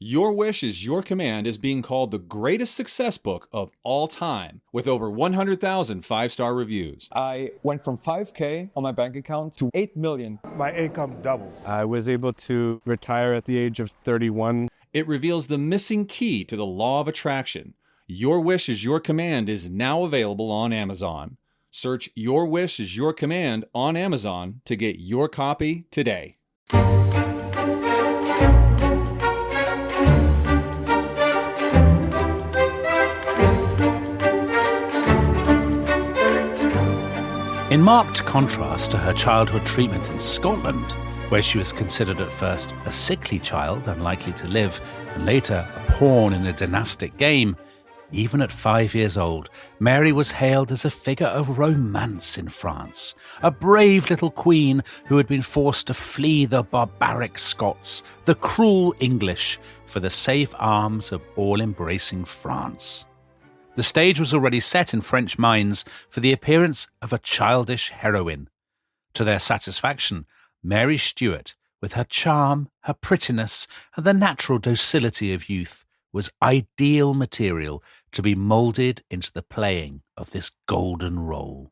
Your Wish is Your Command is being called the greatest success book of all time, with over 100,000 five-star reviews. I went from 5K on my bank account to 8 million. My income doubled. I was able to retire at the age of 31. It reveals the missing key to the law of attraction. Your Wish is Your Command is now available on Amazon. Search Your Wish is Your Command on Amazon to get your copy today. In marked contrast to her childhood treatment in Scotland, where she was considered at first a sickly child unlikely to live, and later a pawn in a dynastic game, even at 5 years old, Mary was hailed as a figure of romance in France, a brave little queen who had been forced to flee the barbaric Scots, the cruel English, for the safe arms of all-embracing France. The stage was already set in French minds for the appearance of a childish heroine. To their satisfaction, Mary Stuart, with her charm, her prettiness, and the natural docility of youth, was ideal material to be moulded into the playing of this golden role.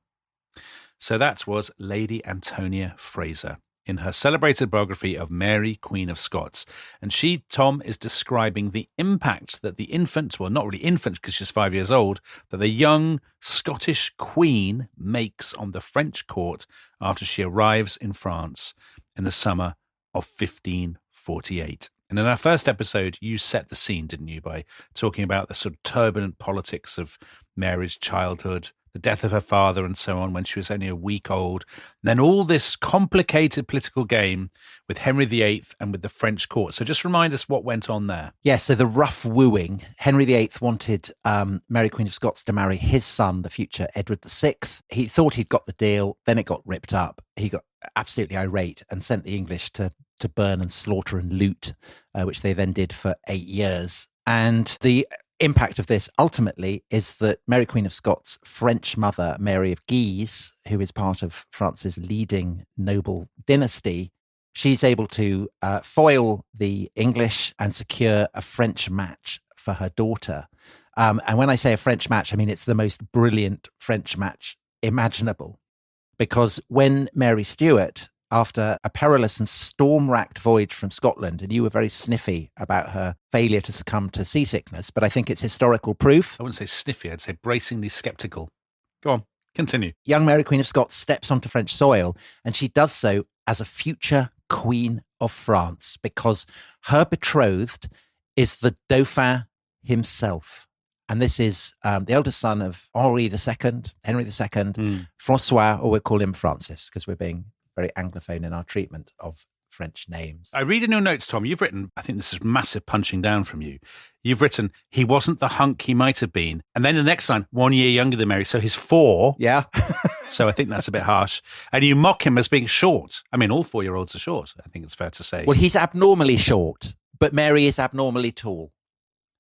So that was Lady Antonia Fraser in her celebrated biography of Mary, Queen of Scots. And she, Tom, is describing the impact that the infant, well, not really infant because she's 5 years old, that the young Scottish queen makes on the French court after she arrives in France in the summer of 1548. And in our first episode, you set the scene, didn't you, by talking about the sort of turbulent politics of Mary's childhood, the death of her father and so on when she was only a week old. Then all this complicated political game with Henry VIII and with the French court. So just remind us what went on there. Yeah, so the rough wooing. Henry VIII wanted Mary Queen of Scots to marry his son, the future Edward VI. He thought he'd got the deal, then it got ripped up. He got absolutely irate and sent the English to burn and slaughter and loot, which they then did for 8 years. And the impact of this ultimately is that Mary Queen of Scots' French mother, Mary of Guise, who is part of France's leading noble dynasty, she's able to foil the English and secure a French match for her daughter. And when I say a French match, I mean it's the most brilliant French match imaginable. Because when Mary Stuart, after a perilous and storm-racked voyage from Scotland, and you were very sniffy about her failure to succumb to seasickness, but I think it's historical proof. I wouldn't say sniffy, I'd say bracingly sceptical. Go on, continue. Young Mary Queen of Scots steps onto French soil, and she does so as a future Queen of France, because her betrothed is the Dauphin himself. And this is the eldest son of Henry II, Francois, or we'll call him Francis, because we're being very Anglophone in our treatment of French names. I read in your notes, Tom, you've written, I think this is massive punching down from you. You've written, he wasn't the hunk he might have been. And then the next line, 1 year younger than Mary. So he's 4. Yeah. So I think that's a bit harsh. And you mock him as being short. I mean, all 4-year-olds are short, I think it's fair to say. Well, he's abnormally short, but Mary is abnormally tall.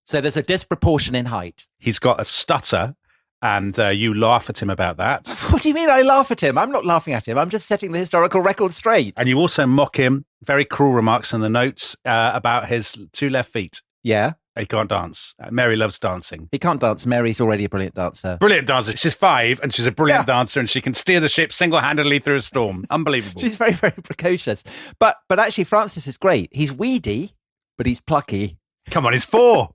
So there's a disproportion in height. He's got a stutter. And you laugh at him about that. What do you mean I laugh at him? I'm not laughing at him. I'm just setting the historical record straight. And you also mock him, very cruel remarks in the notes about his 2 left feet. Yeah. He can't dance. Mary loves dancing. He can't dance. Mary's already a brilliant dancer. Brilliant dancer. She's 5 and she's a brilliant dancer and she can steer the ship single-handedly through a storm. Unbelievable. She's very, very precocious. But actually, Francis is great. He's weedy, but he's plucky. Come on, he's 4.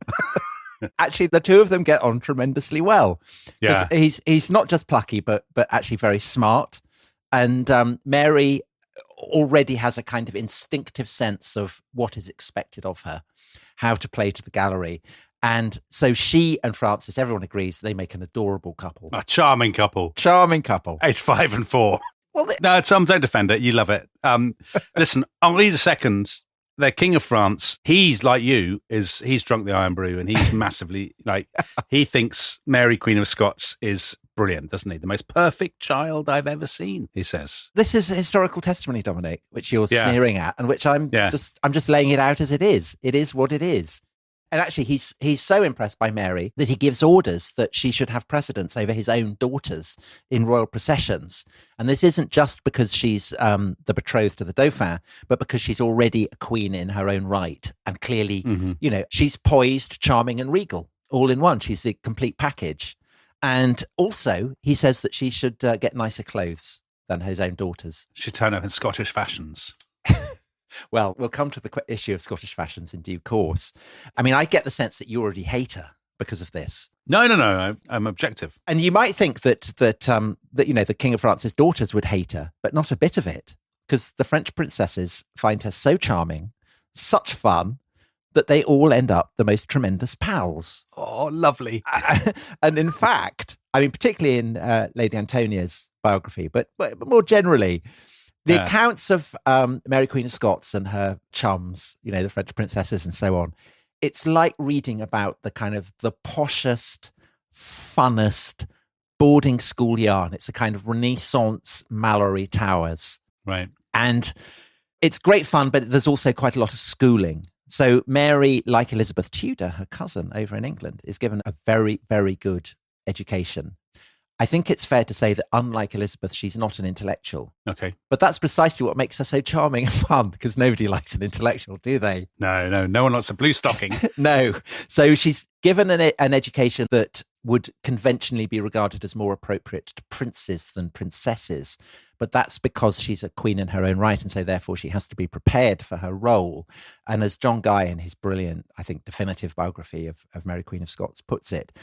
Actually, the two of them get on tremendously well. Yeah, he's not just plucky, but actually very smart. And Mary already has a kind of instinctive sense of what is expected of her, how to play to the gallery. And so she and Francis, everyone agrees, they make an adorable couple. A charming couple. Charming couple. Age 5 and 4. Well, no, Tom, don't defend it. You love it. Listen, Henri II, the King of France, he's like you, he's drunk the Iron Brew and he's massively, he thinks Mary, Queen of Scots is brilliant, doesn't he? The most perfect child I've ever seen, he says. This is a historical testimony, Dominic, which you're sneering at and which I'm just laying it out as it is. It is what it is. And actually, he's so impressed by Mary that he gives orders that she should have precedence over his own daughters in royal processions. And this isn't just because she's the betrothed to the Dauphin, but because she's already a queen in her own right. And clearly, she's poised, charming and regal all in one. She's a complete package. And also, he says that she should get nicer clothes than his own daughters. Should turn up in Scottish fashions. Well, we'll come to the issue of Scottish fashions in due course. I mean, I get the sense that you already hate her because of this. No. I'm objective. And you might think that the King of France's daughters would hate her, but not a bit of it, because the French princesses find her so charming, such fun, that they all end up the most tremendous pals. Oh, lovely. And in fact, I mean, particularly in Lady Antonia's biography, but more generally, the accounts of Mary Queen of Scots and her chums, the French princesses and so on, it's like reading about the kind of the poshest, funnest boarding school yarn. It's a kind of Renaissance Mallory Towers. Right. And it's great fun, but there's also quite a lot of schooling. So Mary, like Elizabeth Tudor, her cousin over in England, is given a very, very good education. I think it's fair to say that unlike Elizabeth, she's not an intellectual. Okay. But that's precisely what makes her so charming and fun, because nobody likes an intellectual, do they? No one wants a blue stocking. No. So she's given an education that would conventionally be regarded as more appropriate to princes than princesses. But that's because she's a queen in her own right, and so therefore she has to be prepared for her role. And as John Guy, in his brilliant, I think, definitive biography of Mary Queen of Scots puts it,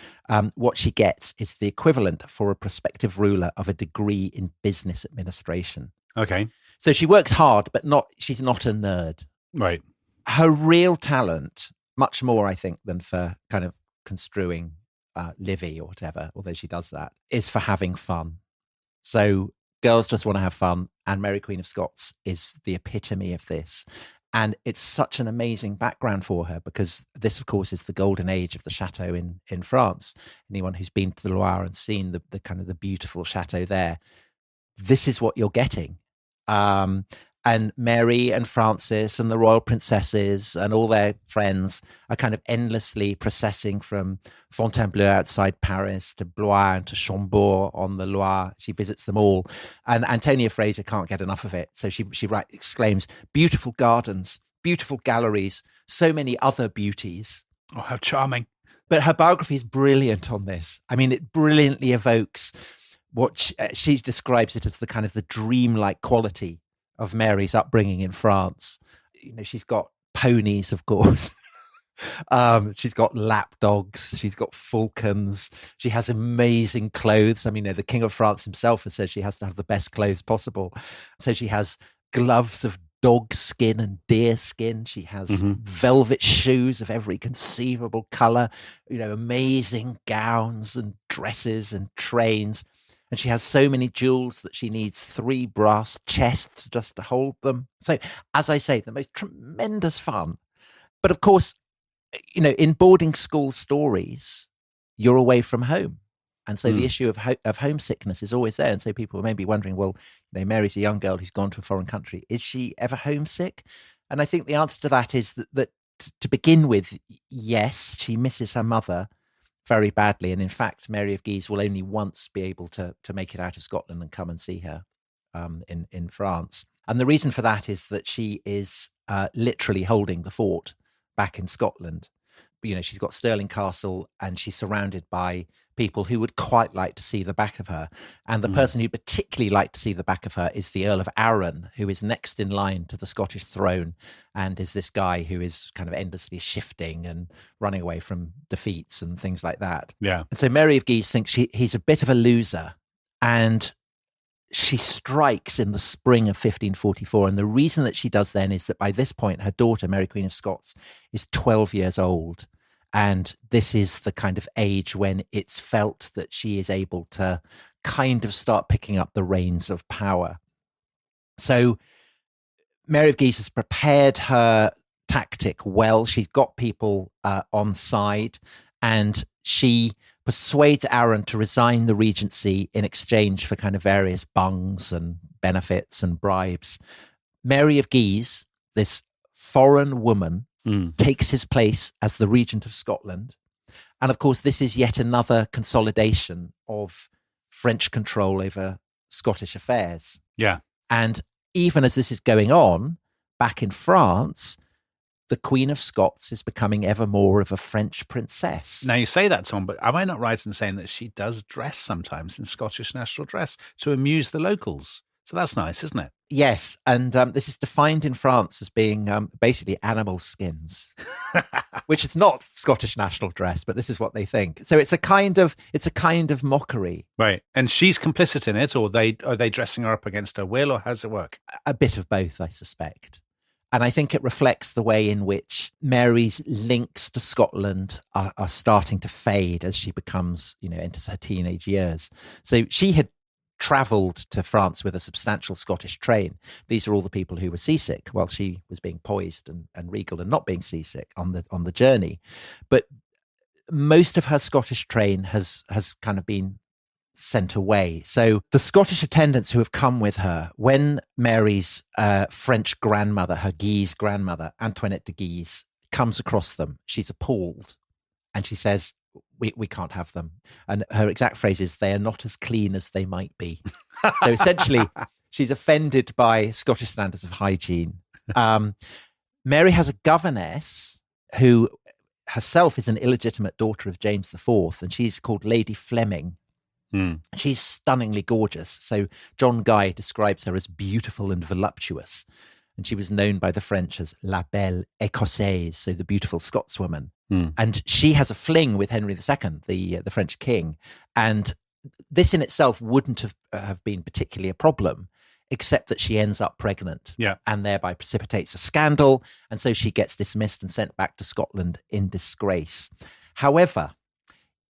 what she gets is the equivalent for a prospective ruler of a degree in business administration. Okay. So she works hard, but she's not a nerd. Right. Her real talent, much more, I think, than for kind of construing Livy or whatever, although she does that, is for having fun. So girls just want to have fun, and Mary Queen of Scots is the epitome of this. And it's such an amazing background for her, because this, of course, is the golden age of the chateau in France. Anyone who's been to the Loire and seen the kind of the beautiful chateau there, this is what you're getting. And Mary and Frances and the royal princesses and all their friends are kind of endlessly processing from Fontainebleau outside Paris to Blois and to Chambord on the Loire. She visits them all. And Antonia Fraser can't get enough of it. So she exclaims, beautiful gardens, beautiful galleries, so many other beauties. Oh, how charming. But her biography is brilliant on this. I mean, it brilliantly evokes what she describes it as the kind of the dreamlike quality of Mary's upbringing in France. She's got ponies, of course. She's got lap dogs. She's got falcons. She has amazing clothes. I mean, the King of France himself has said she has to have the best clothes possible. So she has gloves of dog skin and deer skin. She has velvet shoes of every conceivable color, amazing gowns and dresses and trains. And she has so many jewels that she needs 3 brass chests just to hold them. So, as I say, the most tremendous fun. But of course, in boarding school stories, you're away from home. And so the issue of homesickness is always there. And so people may be wondering, well, Mary's a young girl who's gone to a foreign country. Is she ever homesick? And I think the answer to that is that to begin with, yes, she misses her mother very badly. And in fact, Mary of Guise will only once be able to make it out of Scotland and come and see her in France. And the reason for that is that she is literally holding the fort back in Scotland. She's got Stirling Castle, and she's surrounded by people who would quite like to see the back of her. And the person who particularly like to see the back of her is the Earl of Arran, who is next in line to the Scottish throne, and is this guy who is kind of endlessly shifting and running away from defeats and things like that. Yeah. And so Mary of Guise thinks he's a bit of a loser, and she strikes in the spring of 1544. And the reason that she does then is that by this point, her daughter, Mary Queen of Scots, is 12 years old. And this is the kind of age when it's felt that she is able to kind of start picking up the reins of power. So Mary of Guise has prepared her tactic well. She's got people on side, and she persuades Arran to resign the regency in exchange for kind of various bungs and benefits and bribes. Mary of Guise, this foreign woman takes his place as the regent of Scotland. And of course, this is yet another consolidation of French control over Scottish affairs. Yeah. And even as this is going on, back in France, the Queen of Scots is becoming ever more of a French princess. Now you say that, Tom, but am I not right in saying that she does dress sometimes in Scottish national dress to amuse the locals? So that's nice, isn't it? Yes, and this is defined in France as being basically animal skins, which is not Scottish national dress, but this is what they think. So it's a kind of mockery, right? And she's complicit in it, or are they dressing her up against her will, or how does it work? A bit of both, I suspect. And I think it reflects the way in which Mary's links to Scotland are starting to fade as she becomes, enters her teenage years. So she had travelled to France with a substantial Scottish train. These are all the people who were seasick while she was being poised and regal and not being seasick on the journey. But most of her Scottish train has kind of been sent away. So the Scottish attendants who have come with her, when Mary's French grandmother, her Guise grandmother, Antoinette de Guise, comes across them, she's appalled. And she says, we can't have them. And her exact phrase is, they are not as clean as they might be. So essentially, she's offended by Scottish standards of hygiene. Mary has a governess who herself is an illegitimate daughter of James IV, and she's called Lady Fleming. She's stunningly gorgeous. So John Guy describes her as beautiful and voluptuous. And she was known by the French as La Belle Écossaise, so the beautiful Scotswoman. And she has a fling with Henry II, the French king. And this in itself wouldn't have been particularly a problem, except that she ends up pregnant and thereby precipitates a scandal. And so she gets dismissed and sent back to Scotland in disgrace. However,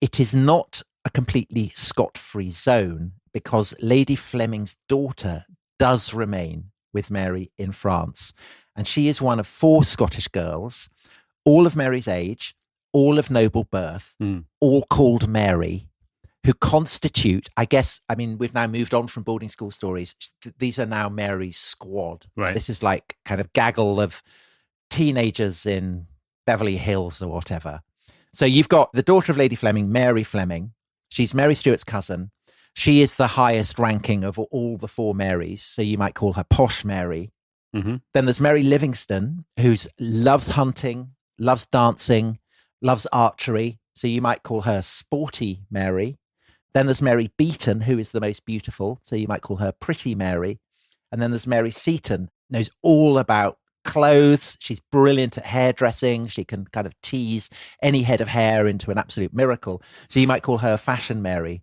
it is not a completely scot-free zone, because Lady Fleming's daughter does remain with Mary in France. And she is one of 4 Scottish girls, all of Mary's age, all of noble birth, all called Mary, who constitute, we've now moved on from boarding school stories. These are now Mary's squad. Right. This is like kind of gaggle of teenagers in Beverly Hills or whatever. So you've got the daughter of Lady Fleming, Mary Fleming. She's Mary Stuart's cousin. She is the highest ranking of all the 4 Marys, so you might call her Posh Mary. Then there's Mary Livingston, who loves hunting, loves dancing, loves archery, so you might call her Sporty Mary. Then there's Mary Beaton, who is the most beautiful, so you might call her Pretty Mary. And then there's Mary Seaton, knows all about clothes. She's brilliant at hairdressing. She can kind of tease any head of hair into an absolute miracle. So you might call her Fashion Mary.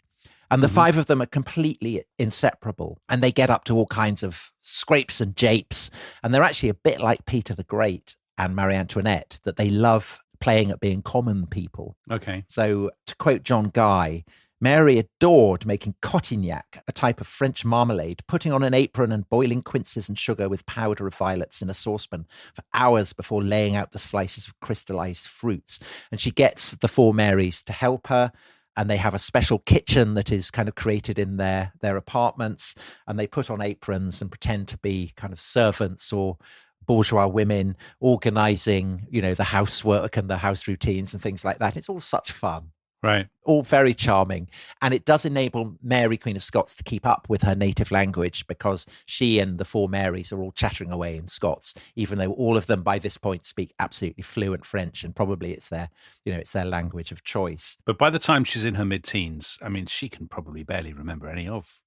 And the 5 of them are completely inseparable. And they get up to all kinds of scrapes and japes. And they're actually a bit like Peter the Great and Marie Antoinette, that they love playing at being common people. Okay. So to quote John Guy, Mary adored making cotignac, a type of French marmalade, putting on an apron and boiling quinces and sugar with powder of violets in a saucepan for hours before laying out the slices of crystallized fruits. And she gets the 4 Marys to help her, and they have a special kitchen that is kind of created in their apartments, and they put on aprons and pretend to be kind of servants or bourgeois women organizing, the housework and the house routines and things like that. It's all such fun. Right. All very charming. And it does enable Mary, Queen of Scots, to keep up with her native language, because she and the 4 Marys are all chattering away in Scots, even though all of them by this point speak absolutely fluent French, and probably it's their language of choice. But by the time she's in her mid-teens, she can probably barely remember any of.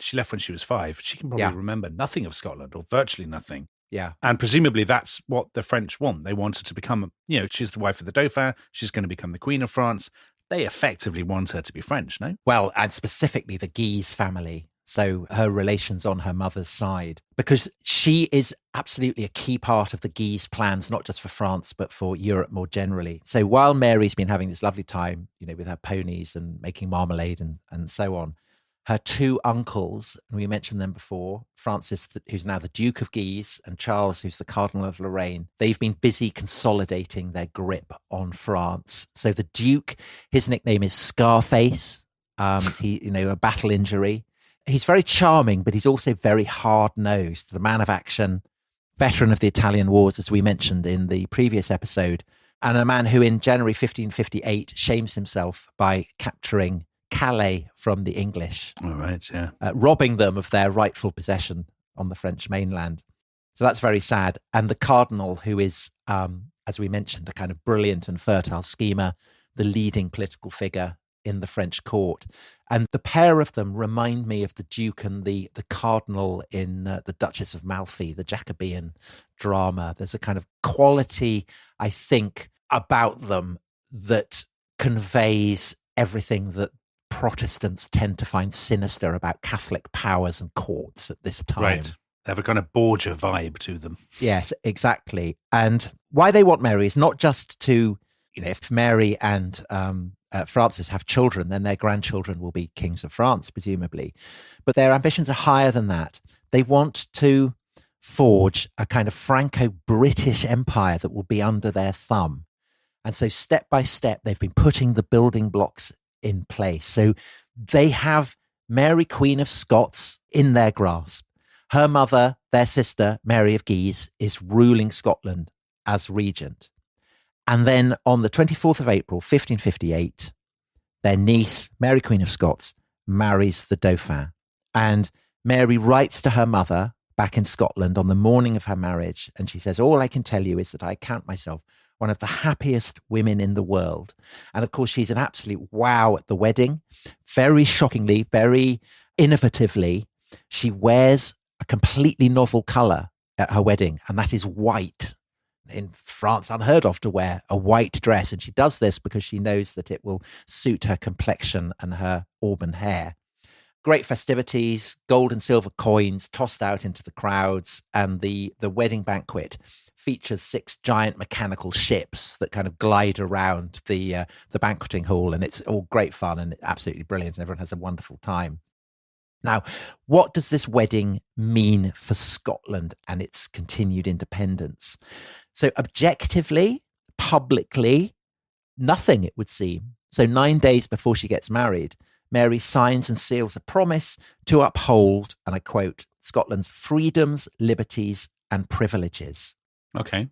She left when she was 5. She can probably remember nothing of Scotland, or virtually nothing. Yeah. And presumably that's what the French want. They want her to become, she's the wife of the Dauphin. She's going to become the Queen of France. They effectively want her to be French, no? Well, and specifically the Guise family. So her relations on her mother's side, because she is absolutely a key part of the Guise plans, not just for France, but for Europe more generally. So while Mary's been having this lovely time, with her ponies and making marmalade and so on, her 2 uncles, and we mentioned them before, Francis, who's now the Duke of Guise, and Charles, who's the Cardinal of Lorraine, they've been busy consolidating their grip on France. So the Duke, his nickname is Scarface. He, a battle injury. He's very charming, but he's also very hard-nosed, the man of action, veteran of the Italian Wars, as we mentioned in the previous episode, and a man who in January 1558 shames himself by capturing Calais from the English. All right, yeah. Robbing them of their rightful possession on the French mainland. So that's very sad. And the cardinal, who is, as we mentioned, a kind of brilliant and fertile schemer, the leading political figure in the French court. And the pair of them remind me of the Duke and the Cardinal in The Duchess of Malfi, the Jacobean drama. There's a kind of quality, I think, about them that conveys everything that Protestants tend to find sinister about Catholic powers and courts at this time. Right. They have a kind of Borgia vibe to them. Yes, exactly. And why they want Mary is not just to, if Mary and Francis have children, then their grandchildren will be kings of France, presumably. But their ambitions are higher than that. They want to forge a kind of Franco-British empire that will be under their thumb. And so step by step, they've been putting the building blocks in place. So they have Mary Queen of Scots in their grasp. Her mother, their sister, Mary of Guise, is ruling Scotland as regent. And then on the 24th of April, 1558, their niece, Mary Queen of Scots, marries the Dauphin. And Mary writes to her mother back in Scotland on the morning of her marriage. And she says, all I can tell you is that I count myself one of the happiest women in the world. And of course, she's an absolute wow at the wedding. Very shockingly, very innovatively, she wears a completely novel colour at her wedding, and that is white. In France, unheard of to wear a white dress. And she does this because she knows that it will suit her complexion and her auburn hair. Great festivities, gold and silver coins tossed out into the crowds, and the wedding banquet features 6 giant mechanical ships that kind of glide around the banqueting hall, and it's all great fun and absolutely brilliant, and everyone has a wonderful time. Now, what does this wedding mean for Scotland and its continued independence? So objectively, publicly, nothing, it would seem. So 9 days before she gets married, Mary signs and seals a promise to uphold, and I quote, Scotland's freedoms, liberties, and privileges. Okay.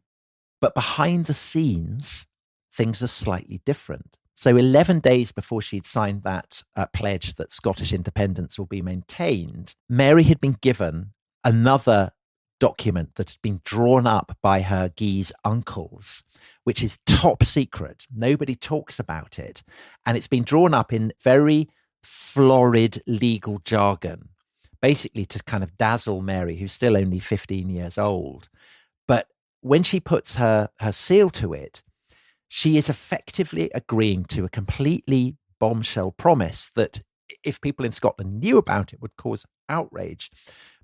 But behind the scenes, things are slightly different. So 11 days before she'd signed that pledge that Scottish independence will be maintained, Mary had been given another document that had been drawn up by her Guise uncles, which is top secret. Nobody talks about it. And it's been drawn up in very florid legal jargon, basically to kind of dazzle Mary, who's still only 15 years old. But when she puts her seal to it, she is effectively agreeing to a completely bombshell promise that if people in Scotland knew about it would cause outrage.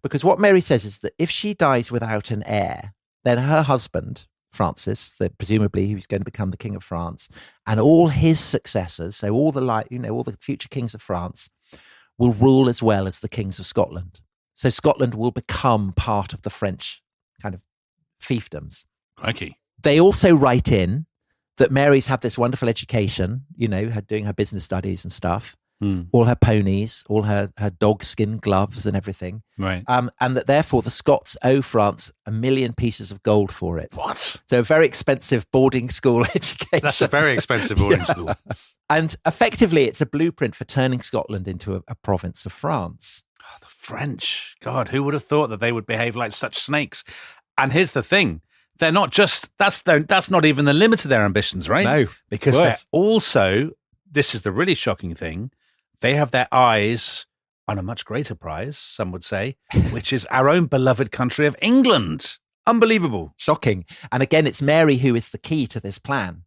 Because what Mary says is that if she dies without an heir, then her husband, Francis, presumably who's going to become the King of France, and all his successors, so all the future kings of France, will rule as well as the kings of Scotland. So Scotland will become part of the French kind of fiefdoms. Crikey. They also write in that Mary's had this wonderful education, doing her business studies and stuff, all her ponies, all her dog skin gloves and everything. Right. And that therefore the Scots owe France 1 million pieces of gold for it. What? So a very expensive boarding school education. That's a very expensive boarding school. And effectively it's a blueprint for turning Scotland into a province of France. Oh, the French. God, who would have thought that they would behave like such snakes? And here's the thing. They're not just, that's not even the limit of their ambitions, right? No. Because they're also, this is the really shocking thing, they have their eyes on a much greater prize, some would say, which is our own beloved country of England. Unbelievable. Shocking. And again, it's Mary who is the key to this plan.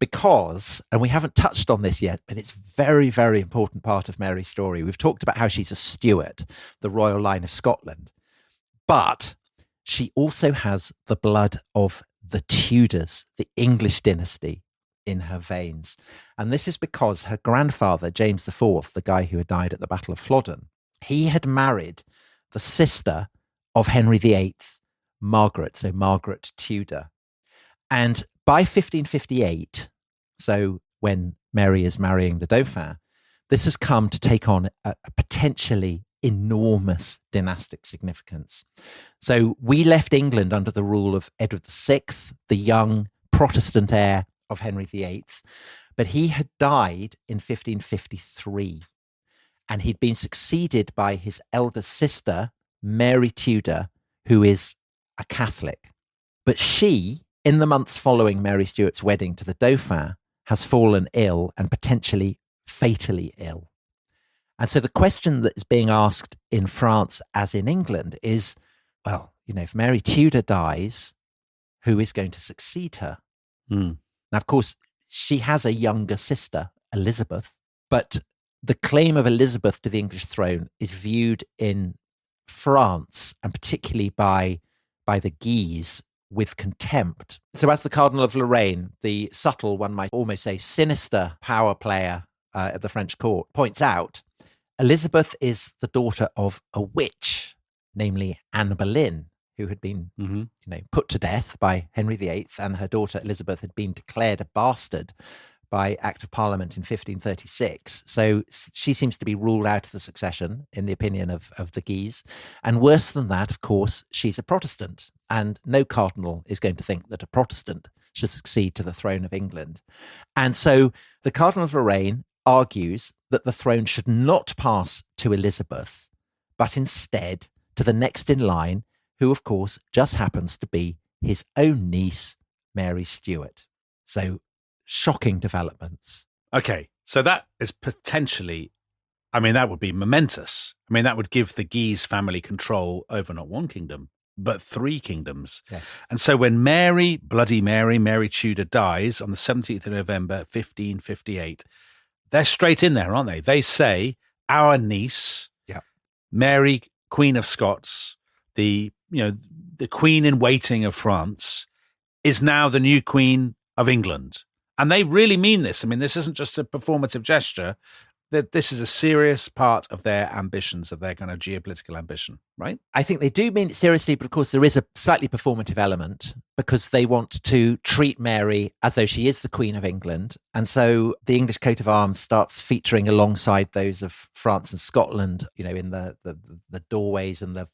Because, and we haven't touched on this yet, but it's very, very important part of Mary's story. We've talked about how she's a Stuart, the royal line of Scotland. But she also has the blood of the Tudors, the English dynasty, in her veins. And this is because her grandfather, James IV, the guy who had died at the Battle of Flodden, he had married the sister of Henry VIII, Margaret, so Margaret Tudor. And by 1558, so when Mary is marrying the Dauphin, this has come to take on a potentially enormous dynastic significance. So we left England under the rule of Edward VI, the young Protestant heir of Henry VIII, but he had died in 1553, and he'd been succeeded by his elder sister, Mary Tudor, who is a Catholic. But she, in the months following Mary Stuart's wedding to the Dauphin, has fallen ill and potentially fatally ill. And so the question that is being asked in France as in England is, well, if Mary Tudor dies, who is going to succeed her? Now, of course, she has a younger sister, Elizabeth, but the claim of Elizabeth to the English throne is viewed in France, and particularly by the Guise, with contempt. So as the Cardinal of Lorraine, the subtle, one might almost say sinister power player at the French court, points out, Elizabeth is the daughter of a witch, namely Anne Boleyn, who had been put to death by Henry VIII, and her daughter Elizabeth had been declared a bastard by Act of Parliament in 1536. So she seems to be ruled out of the succession, in the opinion of the Guise. And worse than that, of course, she's a Protestant. And no cardinal is going to think that a Protestant should succeed to the throne of England. And so the Cardinal of Lorraine argues that the throne should not pass to Elizabeth, but instead to the next in line, who, of course, just happens to be his own niece, Mary Stuart. So shocking developments. Okay, so that is potentially, that would be momentous. That would give the Guise family control over not one kingdom, but 3 kingdoms. Yes. And so when Bloody Mary Tudor dies on the 17th of November, 1558, they're straight in there, aren't they? They say, our niece, Mary, Queen of Scots, the Queen in waiting of France, is now the new Queen of England. And they really mean this. This isn't just a performative gesture. That this is a serious part of their ambitions, of their kind of geopolitical ambition, right? I think they do mean it seriously, but of course there is a slightly performative element because they want to treat Mary as though she is the Queen of England. And so the English coat of arms starts featuring alongside those of France and Scotland, in the doorways and the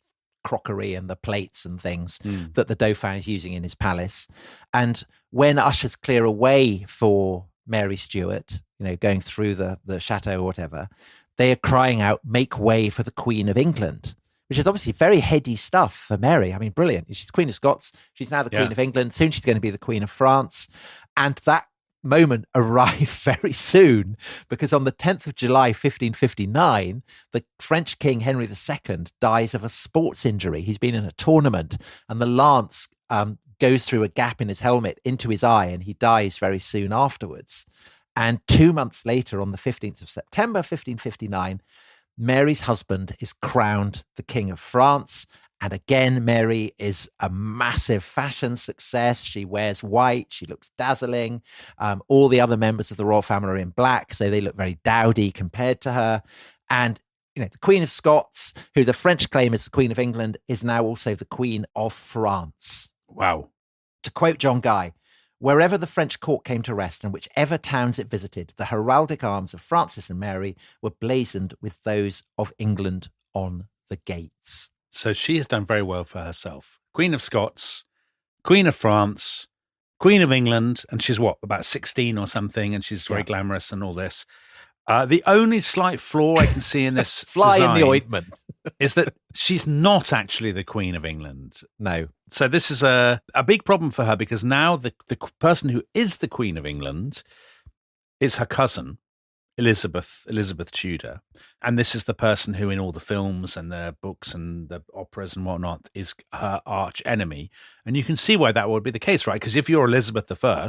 crockery and the plates and things that the Dauphin is using in his palace. And when ushers clear a way for Mary Stuart, going through the chateau or whatever, they are crying out, make way for the Queen of England, which is obviously very heady stuff for Mary. Brilliant. She's Queen of Scots. She's now the Queen of England. Soon she's going to be the Queen of France. And that moment arrived very soon, because on the 10th of July, 1559, the French King Henry II dies of a sports injury. He's been in a tournament and the lance goes through a gap in his helmet into his eye, and he dies very soon afterwards. And 2 months later, on the 15th of September, 1559, Mary's husband is crowned the King of France. And again, Mary is a massive fashion success. She wears white. She looks dazzling. All the other members of the royal family are in black, so they look very dowdy compared to her. And the Queen of Scots, who the French claim is the Queen of England, is now also the Queen of France. Wow. To quote John Guy, wherever the French court came to rest and whichever towns it visited, the heraldic arms of Francis and Mary were blazoned with those of England on the gates. So she has done very well for herself. Queen of Scots, Queen of France, Queen of England, and she's about 16 or something, and she's very glamorous and all this. The only slight flaw I can see in this fly design in the ointment is that she's not actually the Queen of England. No. So this is a big problem for her, because now the person who is the Queen of England is her cousin, Elizabeth Tudor. And this is the person who in all the films and the books and the operas and whatnot is her arch enemy. And you can see why that would be the case, right? Because if you're Elizabeth I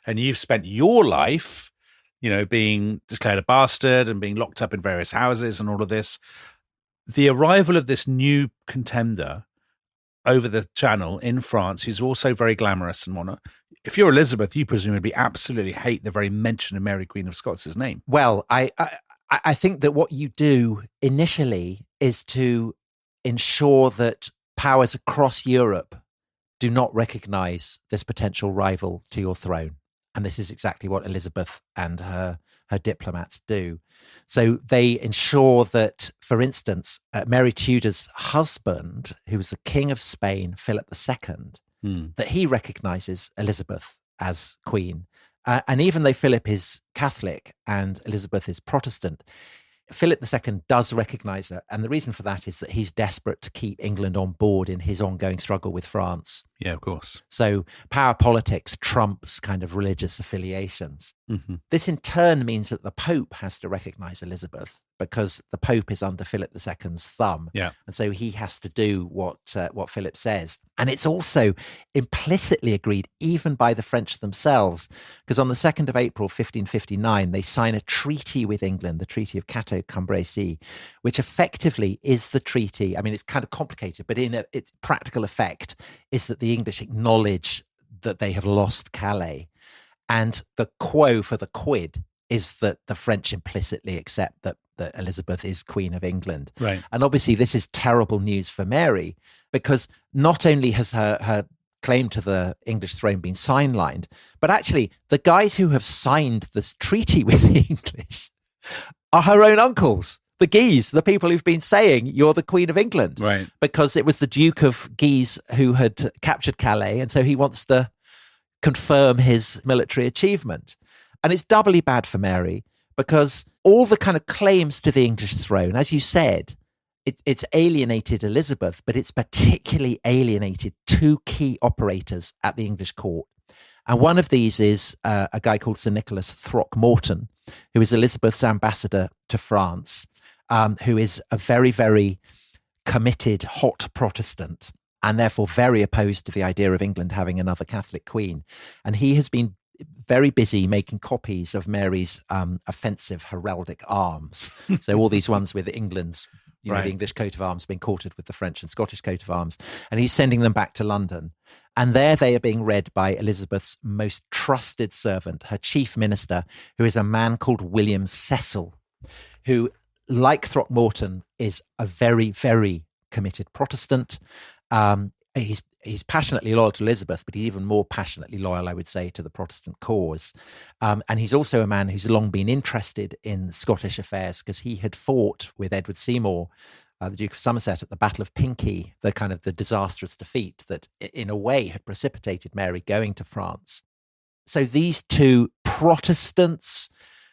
and you've spent your life, being declared a bastard and being locked up in various houses and all of this, the arrival of this new contender over the channel in France, who's also very glamorous and whatnot, if you're Elizabeth, you presumably absolutely hate the very mention of Mary Queen of Scots' name. Well, I think that what you do initially is to ensure that powers across Europe do not recognize this potential rival to your throne. And this is exactly what Elizabeth and her diplomats do. So they ensure that, for instance, Mary Tudor's husband, who was the King of Spain, Philip II, that he recognizes Elizabeth as queen. And even though Philip is Catholic and Elizabeth is Protestant, Philip II does recognize her. And the reason for that is that he's desperate to keep England on board in his ongoing struggle with France. Yeah, of course. So power politics trumps kind of religious affiliations. Mm-hmm. This in turn means that the Pope has to recognize Elizabeth because the Pope is under Philip II's thumb. Yeah. And so he has to do what Philip says. And it's also implicitly agreed even by the French themselves, because on the 2nd of April, 1559, they sign a treaty with England, the Treaty of Cateau-Cambrésis, which effectively is the treaty. I mean, it's kind of complicated, but in its practical effect is that the English acknowledge that they have lost Calais. And the quo for the quid is that the French implicitly accept that Elizabeth is Queen of England. Right. And obviously this is terrible news for Mary, because not only has her claim to the English throne been sidelined, but actually the guys who have signed this treaty with the English are her own uncles, the Guise, the people who've been saying you're the Queen of England. Right. Because it was the Duke of Guise who had captured Calais, and so he wants to confirm his military achievement. And it's doubly bad for Mary because all the kind of claims to the English throne, as you said, it's alienated Elizabeth, but it's particularly alienated two key operators at the English court. And one of these is a guy called Sir Nicholas Throckmorton, who is Elizabeth's ambassador to France, who is a very, very committed, hot Protestant, and therefore very opposed to the idea of England having another Catholic queen. And he has been very busy making copies of Mary's offensive heraldic arms. So all these ones with England's, the English coat of arms being quartered with the French and Scottish coat of arms. And he's sending them back to London. And there they are being read by Elizabeth's most trusted servant, her chief minister, who is a man called William Cecil, who, like Throckmorton, is a very, very committed Protestant. He's passionately loyal to Elizabeth, but he's even more passionately loyal, I would say, to the Protestant cause. And he's also a man who's long been interested in Scottish affairs because he had fought with Edward Seymour, the Duke of Somerset, at the Battle of Pinkie, the disastrous defeat that in a way had precipitated Mary going to France. So these two Protestants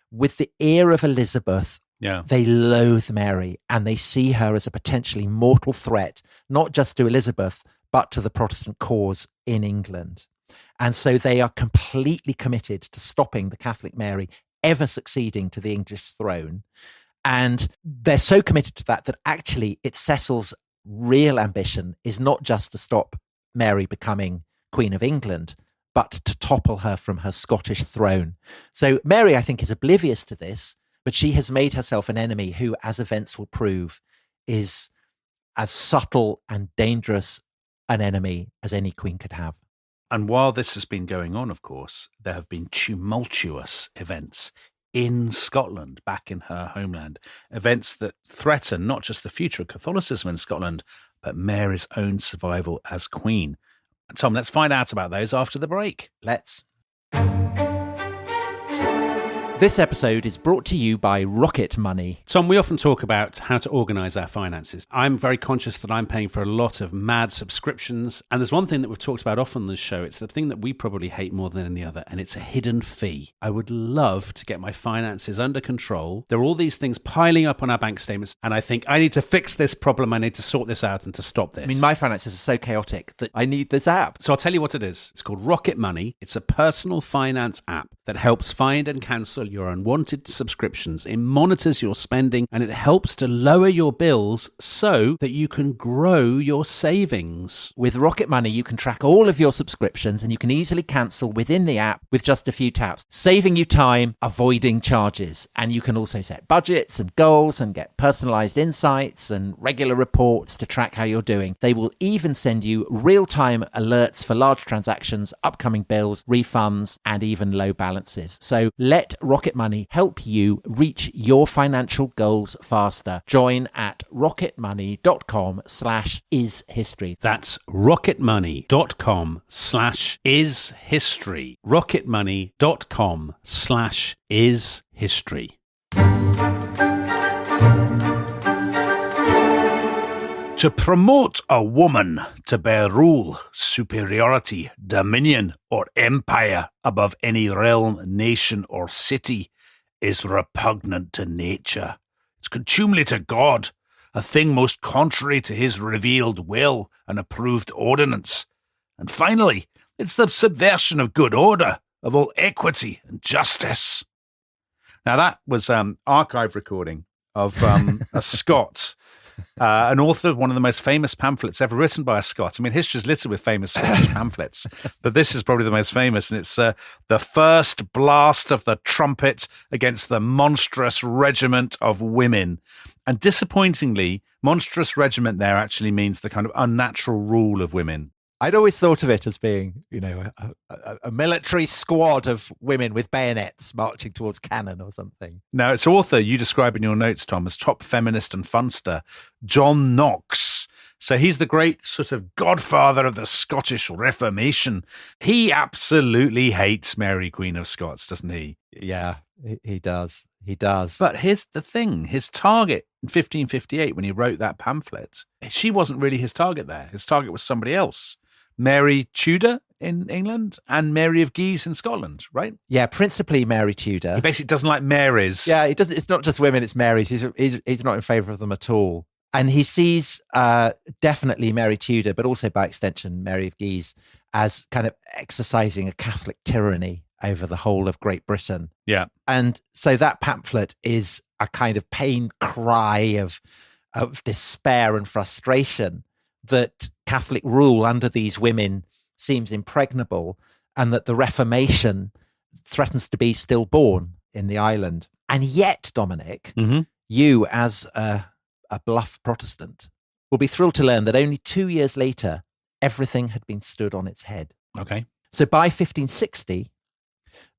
with the ear of Elizabeth, they loathe Mary and they see her as a potentially mortal threat, not just to Elizabeth, but to the Protestant cause in England. And so they are completely committed to stopping the Catholic Mary ever succeeding to the English throne. And they're so committed to that actually it's Cecil's real ambition is not just to stop Mary becoming Queen of England, but to topple her from her Scottish throne. So Mary, I think, is oblivious to this, but she has made herself an enemy who, as events will prove, is as subtle and dangerous an enemy as any queen could have. And while this has been going on, of course, there have been tumultuous events in Scotland, back in her homeland, events that threaten not just the future of Catholicism in Scotland, but Mary's own survival as queen. Tom, let's find out about those after the break. Let's. This episode is brought to you by Rocket Money. Tom, we often talk about how to organise our finances. I'm very conscious that I'm paying for a lot of mad subscriptions. And there's one thing that we've talked about often on this show. It's the thing that we probably hate more than any other, and it's a hidden fee. I would love to get my finances under control. There are all these things piling up on our bank statements, and I think I need to fix this problem. I need to sort this out and to stop this. I mean, my finances are so chaotic that I need this app. So I'll tell you what it is. It's called Rocket Money. It's a personal finance app that helps find and cancel your unwanted subscriptions. It monitors your spending and it helps to lower your bills so that you can grow your savings. With Rocket Money, you can track all of your subscriptions and you can easily cancel within the app with just a few taps, saving you time, avoiding charges. And you can also set budgets and goals and get personalized insights and regular reports to track how you're doing. They will even send you real-time alerts for large transactions, upcoming bills, refunds, and even low balances. So let Rocket Rocket Money help you reach your financial goals faster. Join at rocketmoney.com/ishistory. That's rocketmoney.com/ishistory. rocketmoney.com/ishistory. To promote a woman to bear rule, superiority, dominion, or empire above any realm, nation, or city is repugnant to nature. It's contumely to God, a thing most contrary to his revealed will and approved ordinance. And finally, it's the subversion of good order, of all equity and justice. Now that was archive recording of a Scot, an author of one of the most famous pamphlets ever written by a Scot. I mean, history's littered with famous Scottish pamphlets, but this is probably the most famous, and it's the first blast of the trumpet against the monstrous regiment of women. And disappointingly, monstrous regiment there actually means the kind of unnatural rule of women. I'd always thought of it as being, a military squad of women with bayonets marching towards cannon or something. Now, its author, you describe in your notes, Tom, as top feminist and funster, John Knox. So he's the great sort of godfather of the Scottish Reformation. He absolutely hates Mary Queen of Scots, doesn't he? Yeah, he does. He does. But here's the thing. His target in 1558, when he wrote that pamphlet, she wasn't really his target there. His target was somebody else. Mary Tudor in England and Mary of Guise in Scotland, right? Yeah, principally Mary Tudor. He basically doesn't like Marys. Yeah, he doesn't. It's not just women; it's Marys. He's not in favour of them at all. And he sees definitely Mary Tudor, but also by extension Mary of Guise, as kind of exercising a Catholic tyranny over the whole of Great Britain. Yeah, and so that pamphlet is a kind of pain cry of despair and frustration that Catholic rule under these women seems impregnable, and that the Reformation threatens to be stillborn in the island. And yet, Dominic, you as a bluff Protestant will be thrilled to learn that only 2 years later, everything had been stood on its head. Okay. So by 1560,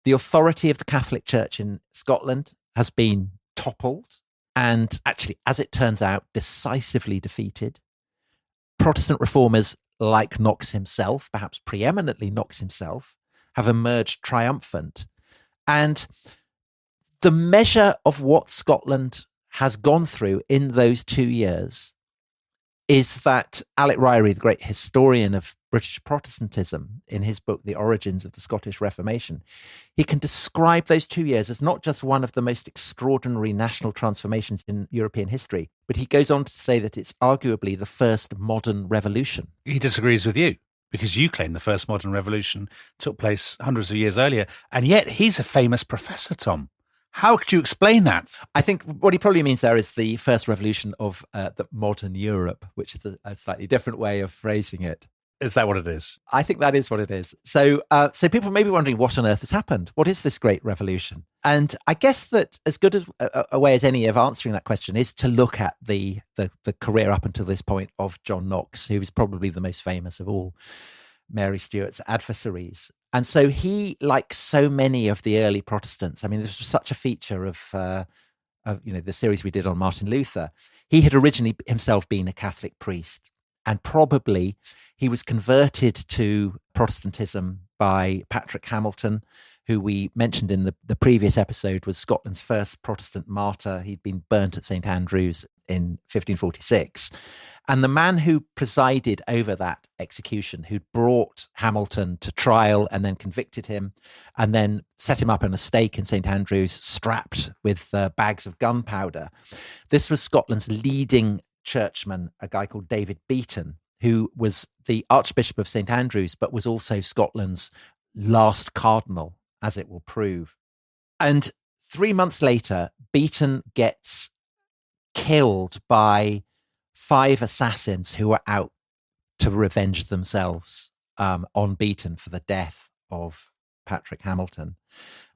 the authority of the Catholic Church in Scotland has been toppled and actually, as it turns out, decisively defeated. Protestant reformers like Knox himself, perhaps preeminently Knox himself, have emerged triumphant. And the measure of what Scotland has gone through in those 2 years is that Alec Ryrie, the great historian of British Protestantism, in his book, The Origins of the Scottish Reformation, he can describe those 2 years as not just one of the most extraordinary national transformations in European history, but he goes on to say that it's arguably the first modern revolution. He disagrees with you, because you claim the first modern revolution took place hundreds of years earlier, and yet he's a famous professor, Tom. How could you explain that? I think what he probably means there is the first revolution of the modern Europe, which is a slightly different way of phrasing it. Is that what it is? I think that is what it is. So people may be wondering what on earth has happened. What is this great revolution? And I guess that as good a way as any of answering that question is to look at the career up until this point of John Knox, who is probably the most famous of all Mary Stuart's adversaries. And so he, like so many of the early Protestants, I mean, this was such a feature of the series we did on Martin Luther. He had originally himself been a Catholic priest, and probably he was converted to Protestantism by Patrick Hamilton, who we mentioned in the previous episode was Scotland's first Protestant martyr. He'd been burnt at St. Andrews in 1546. And the man who presided over that execution, who'd brought Hamilton to trial and then convicted him and then set him up on a stake in St. Andrews, strapped with bags of gunpowder. This was Scotland's leading churchman, a guy called David Beaton, who was the Archbishop of St. Andrews, but was also Scotland's last cardinal, as it will prove. And 3 months later, Beaton gets killed by 5 assassins who are out to revenge themselves on Beaton for the death of Patrick Hamilton.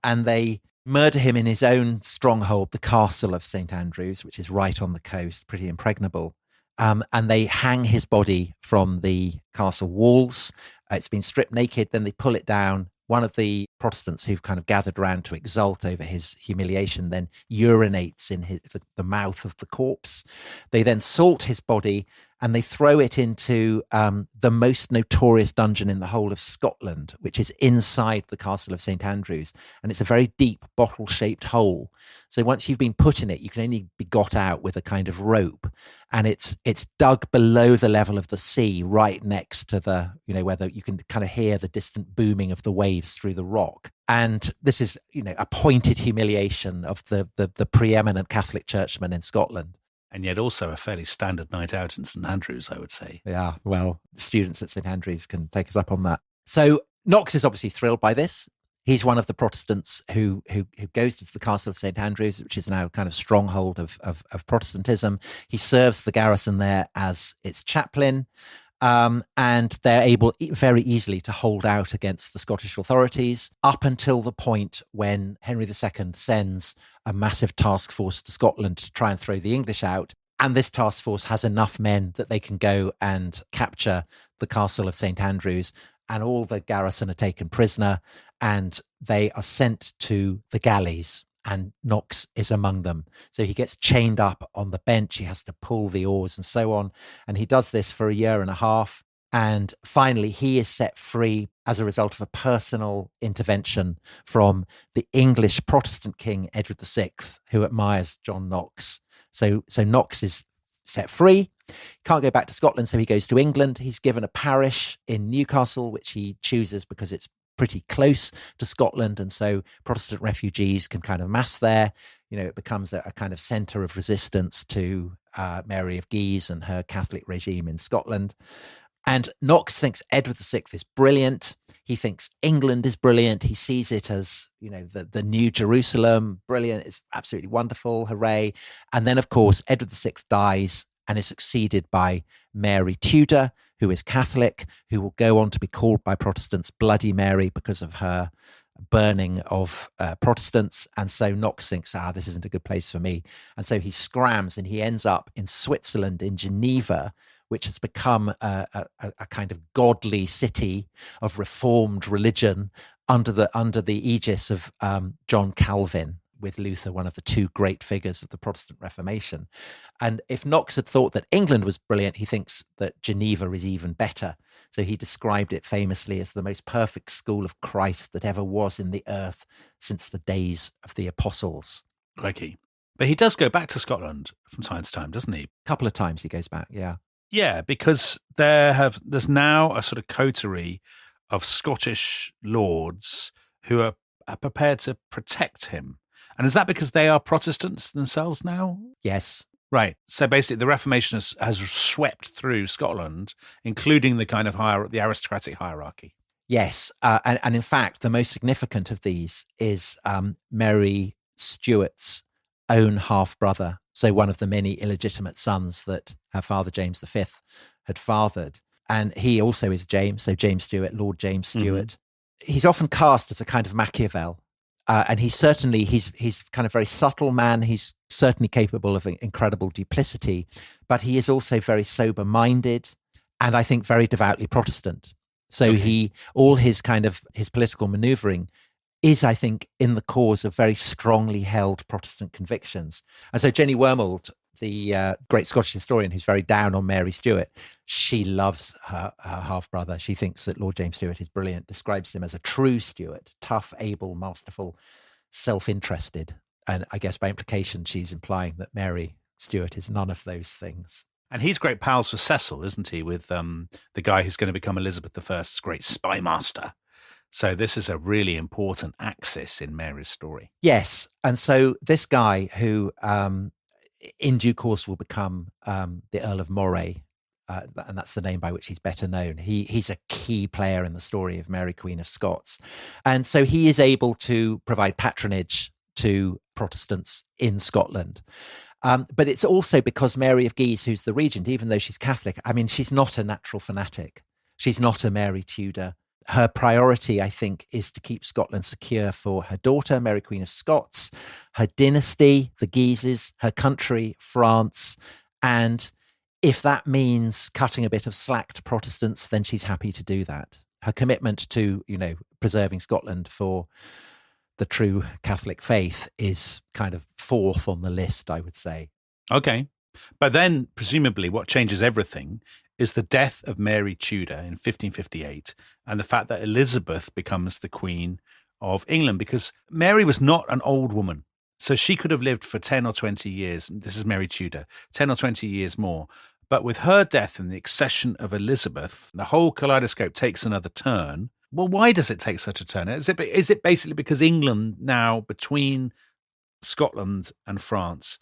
And they murder him in his own stronghold, the castle of St. Andrews, which is right on the coast, pretty impregnable. And they hang his body from the castle walls. It's been stripped naked, then they pull it down one of the Protestants who've kind of gathered round to exult over his humiliation then urinates in the mouth of the corpse. They then salt his body and they throw it into the most notorious dungeon in the whole of Scotland, which is inside the castle of St. Andrews. And it's a very deep bottle-shaped hole. So once you've been put in it, you can only be got out with a kind of rope. And it's dug below the level of the sea, right next to the, where you can kind of hear the distant booming of the waves through the rock. And this is, a pointed humiliation of the preeminent Catholic churchman in Scotland. And yet also a fairly standard night out in St. Andrews, I would say. Yeah, well, students at St. Andrews can take us up on that. So Knox is obviously thrilled by this. He's one of the Protestants who goes to the castle of St. Andrews, which is now kind of stronghold of Protestantism. He serves the garrison there as its chaplain. And they're able very easily to hold out against the Scottish authorities up until the point when Henry II sends a massive task force to Scotland to try and throw the English out. And this task force has enough men that they can go and capture the castle of St. Andrews, and all the garrison are taken prisoner and they are sent to the galleys. And Knox is among them. So he gets chained up on the bench. He has to pull the oars and so on. And he does this for a year and a half. And finally, he is set free as a result of a personal intervention from the English Protestant king, Edward VI, who admires John Knox. So Knox is set free. He can't go back to Scotland, so he goes to England. He's given a parish in Newcastle, which he chooses because it's pretty close to Scotland, and so Protestant refugees can kind of mass there. It becomes a kind of centre of resistance to Mary of Guise and her Catholic regime in Scotland. And Knox thinks Edward VI is brilliant. He thinks England is brilliant. He sees it as, the new Jerusalem, brilliant. It's absolutely wonderful. Hooray. And then, of course, Edward VI dies and is succeeded by Mary Tudor, who is Catholic, who will go on to be called by Protestants Bloody Mary because of her burning of Protestants. And so Knox thinks, this isn't a good place for me. And so he scrams and he ends up in Switzerland, in Geneva, which has become a kind of godly city of reformed religion under the aegis of John Calvin, with Luther, one of the two great figures of the Protestant Reformation. And if Knox had thought that England was brilliant, he thinks that Geneva is even better. So he described it famously as the most perfect school of Christ that ever was in the earth since the days of the apostles. Crikey. But he does go back to Scotland from time to time, doesn't he? A couple of times he goes back, yeah. Yeah, because there's now a sort of coterie of Scottish lords who are prepared to protect him. And is that because they are Protestants themselves now? Yes. Right. So basically the Reformation has swept through Scotland, including the kind of the aristocratic hierarchy. Yes. And in fact, the most significant of these is Mary Stuart's own half-brother. So one of the many illegitimate sons that her father, James V, had fathered. And he also is James. So James Stuart, Lord James Stuart. Mm-hmm. He's often cast as a kind of Machiavel. And he's kind of very subtle man. He's certainly capable of incredible duplicity, but he is also very sober-minded and I think very devoutly Protestant. So all his political maneuvering is, I think, in the cause of very strongly held Protestant convictions. And so Jenny Wormald, the great Scottish historian who's very down on Mary Stuart, she loves her half-brother. She thinks that Lord James Stuart is brilliant, describes him as a true Stuart, tough, able, masterful, self-interested. And I guess by implication, she's implying that Mary Stuart is none of those things. And he's great pals with Cecil, isn't he, with the guy who's going to become Elizabeth I's great spy master. So this is a really important axis in Mary's story. Yes. And so this guy who in due course will become the Earl of Moray, and that's the name by which he's better known. He's a key player in the story of Mary Queen of Scots. And so he is able to provide patronage to Protestants in Scotland. But it's also because Mary of Guise, who's the regent, even though she's Catholic, I mean, she's not a natural fanatic. She's not a Mary Tudor. Her priority, I think, is to keep Scotland secure for her daughter, Mary Queen of Scots, her dynasty, the Guises, her country, France. And if that means cutting a bit of slack to Protestants, then she's happy to do that. Her commitment to, preserving Scotland for the true Catholic faith is kind of fourth on the list, I would say. Okay. But then, presumably, what changes everything is the death of Mary Tudor in 1558 and the fact that Elizabeth becomes the Queen of England, because Mary was not an old woman. So she could have lived for 10 or 20 years. This is Mary Tudor, 10 or 20 years more. But with her death and the accession of Elizabeth, the whole kaleidoscope takes another turn. Well, why does it take such a turn? Is it basically because England now, between Scotland and France,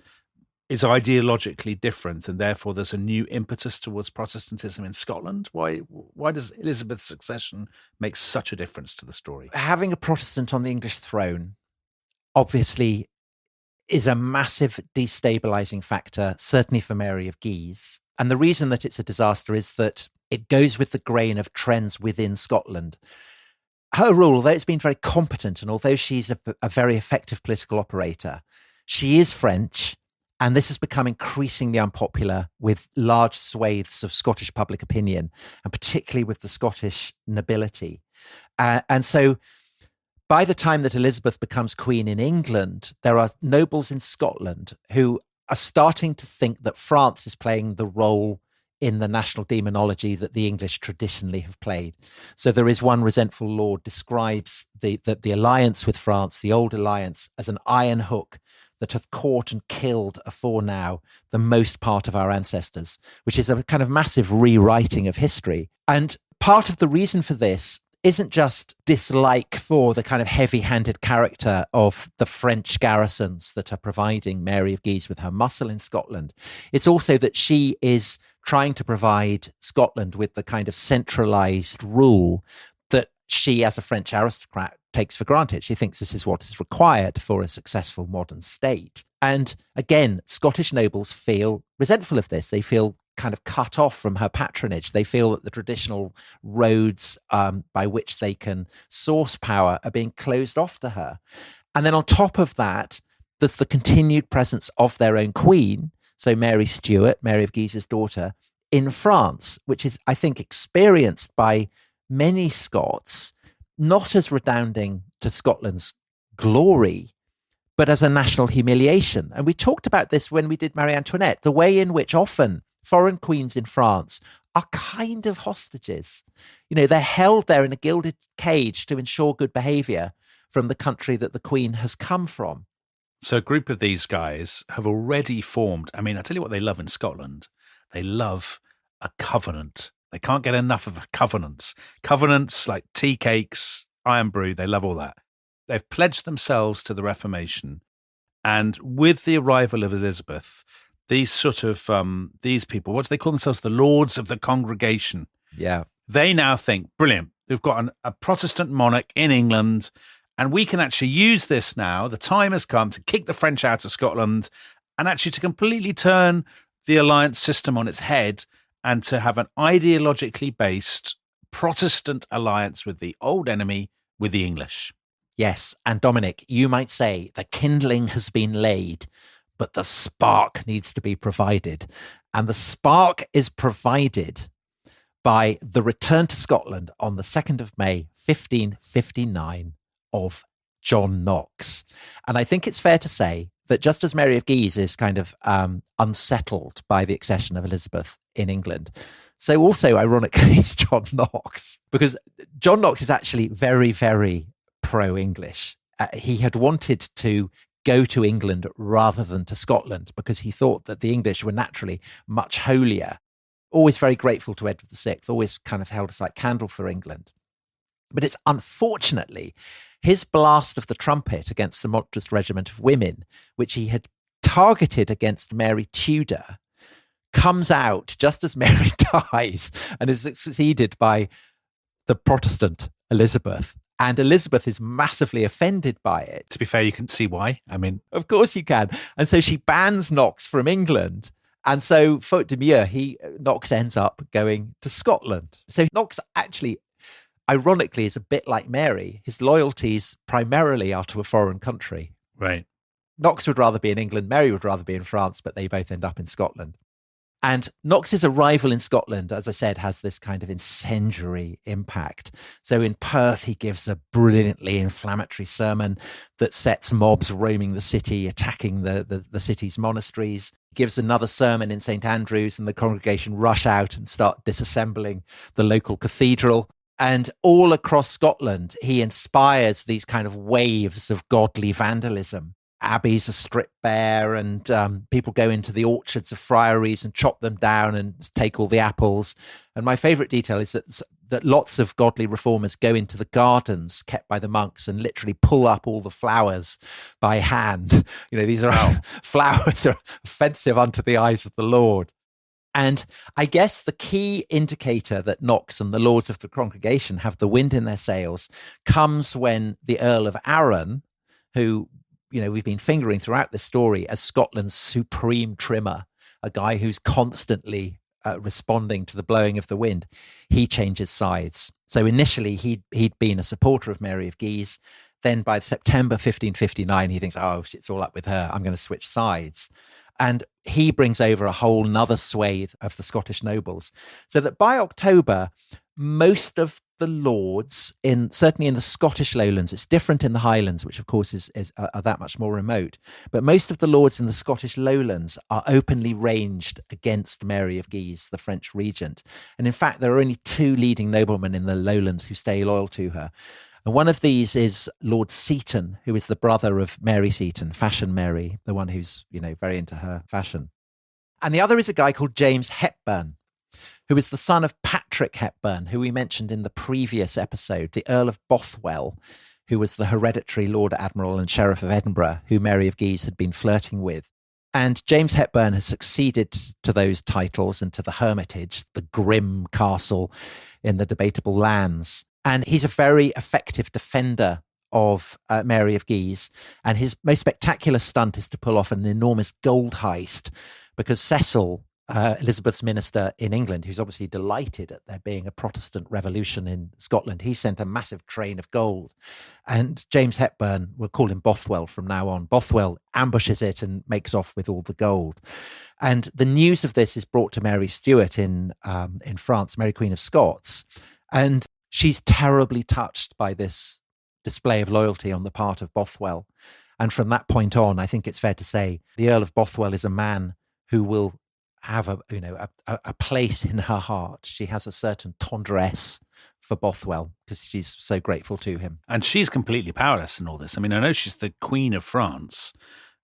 is ideologically different, and therefore there's a new impetus towards Protestantism in Scotland? Why does Elizabeth's succession make such a difference to the story? Having a Protestant on the English throne, obviously, is a massive destabilizing factor, certainly for Mary of Guise. And the reason that it's a disaster is that it goes with the grain of trends within Scotland. Her rule, although it's been very competent, and although she's a very effective political operator, she is French, and this has become increasingly unpopular with large swathes of Scottish public opinion, and particularly with the Scottish nobility. And so by the time that Elizabeth becomes queen in England, there are nobles in Scotland who are starting to think that France is playing the role in the national demonology that the English traditionally have played. So there is one resentful lord describes the alliance with France, the old alliance, as an iron hook that hath caught and killed afore now the most part of our ancestors, which is a kind of massive rewriting of history. And part of the reason for this isn't just dislike for the kind of heavy-handed character of the French garrisons that are providing Mary of Guise with her muscle in Scotland. It's also that she is trying to provide Scotland with the kind of centralized rule that she, as a French aristocrat, takes for granted. She thinks this is what is required for a successful modern state. And again, Scottish nobles feel resentful of this. They feel kind of cut off from her patronage. They feel that the traditional roads by which they can source power are being closed off to her. And then on top of that, there's the continued presence of their own queen, so Mary Stuart, Mary of Guise's daughter, in France, which is, I think, experienced by many Scots, not as redounding to Scotland's glory, but as a national humiliation. And we talked about this when we did Marie Antoinette, the way in which often foreign queens in France are kind of hostages. They're held there in a gilded cage to ensure good behavior from the country that the queen has come from. So a group of these guys have already formed. I mean, I tell you what they love in Scotland. They love a covenant. They can't get enough of covenants. Covenants like tea cakes, iron brew, they love all that. They've pledged themselves to the Reformation. And with the arrival of Elizabeth, these sort of, these people, what do they call themselves? The Lords of the Congregation. Yeah. They now think, brilliant, we've got a Protestant monarch in England, and we can actually use this now. The time has come to kick the French out of Scotland and actually to completely turn the alliance system on its head and to have an ideologically based Protestant alliance with the old enemy, with the English. Yes. And Dominic, you might say the kindling has been laid, but the spark needs to be provided. And the spark is provided by the return to Scotland on the 2nd of May, 1559, of John Knox. And I think it's fair to say that just as Mary of Guise is kind of unsettled by the accession of Elizabeth in England, so also, ironically, is John Knox, because John Knox is actually very, very pro-English. He had wanted to go to England rather than to Scotland because he thought that the English were naturally much holier. Always very grateful to Edward VI, always kind of held a slight candle for England. But it's unfortunately his blast of the trumpet against the momentous regiment of women, which he had targeted against Mary Tudor, comes out just as Mary dies and is succeeded by the Protestant Elizabeth. And Elizabeth is massively offended by it. To be fair, you can see why. I mean, of course you can. And so she bans Knox from England. And so, faute de mieux, Knox ends up going to Scotland. So Knox actually, ironically, is a bit like Mary. His loyalties primarily are to a foreign country. Right. Knox would rather be in England. Mary would rather be in France, but they both end up in Scotland. And Knox's arrival in Scotland, as I said, has this kind of incendiary impact. So in Perth, he gives a brilliantly inflammatory sermon that sets mobs roaming the city, attacking the city's monasteries. He gives another sermon in St. Andrews, and the congregation rush out and start disassembling the local cathedral. And all across Scotland, he inspires these kind of waves of godly vandalism. Abbeys are stripped bare, and people go into the orchards of friaries and chop them down and take all the apples. And my favourite detail is that lots of godly reformers go into the gardens kept by the monks and literally pull up all the flowers by hand. These are flowers are offensive unto the eyes of the Lord. And I guess the key indicator that Knox and the lords of the congregation have the wind in their sails comes when the Earl of Arran, who we've been fingering throughout this story as Scotland's supreme trimmer, a guy who's constantly responding to the blowing of the wind, he changes sides. So initially he'd been a supporter of Mary of Guise. Then by September 1559, he thinks, oh, it's all up with her. I'm going to switch sides. And he brings over a whole nother swathe of the Scottish nobles. So that by October, most of the lords, certainly in the Scottish lowlands, it's different in the Highlands, which of course are that much more remote, but most of the lords in the Scottish lowlands are openly ranged against Mary of Guise, the French regent. And in fact, there are only two leading noblemen in the lowlands who stay loyal to her. And one of these is Lord Seaton, who is the brother of Mary Seaton, Fashion Mary, the one who's, very into her fashion. And the other is a guy called James Hepburn, who is the son of Patrick Hepburn, who we mentioned in the previous episode, the Earl of Bothwell, who was the hereditary Lord Admiral and Sheriff of Edinburgh, who Mary of Guise had been flirting with. And James Hepburn has succeeded to those titles and to the Hermitage, the grim castle in the debatable lands. And he's a very effective defender of Mary of Guise. And his most spectacular stunt is to pull off an enormous gold heist, because Cecil, Elizabeth's minister in England, who's obviously delighted at there being a Protestant revolution in Scotland, he sent a massive train of gold. And James Hepburn, we'll call him Bothwell from now on, Bothwell ambushes it and makes off with all the gold. And the news of this is brought to Mary Stuart in France, Mary Queen of Scots. And she's terribly touched by this display of loyalty on the part of Bothwell. And from that point on, I think it's fair to say the Earl of Bothwell is a man who will have a place in her heart. She has a certain tendresse for Bothwell because she's so grateful to him. And she's completely powerless in all this. I mean, I know she's the Queen of France,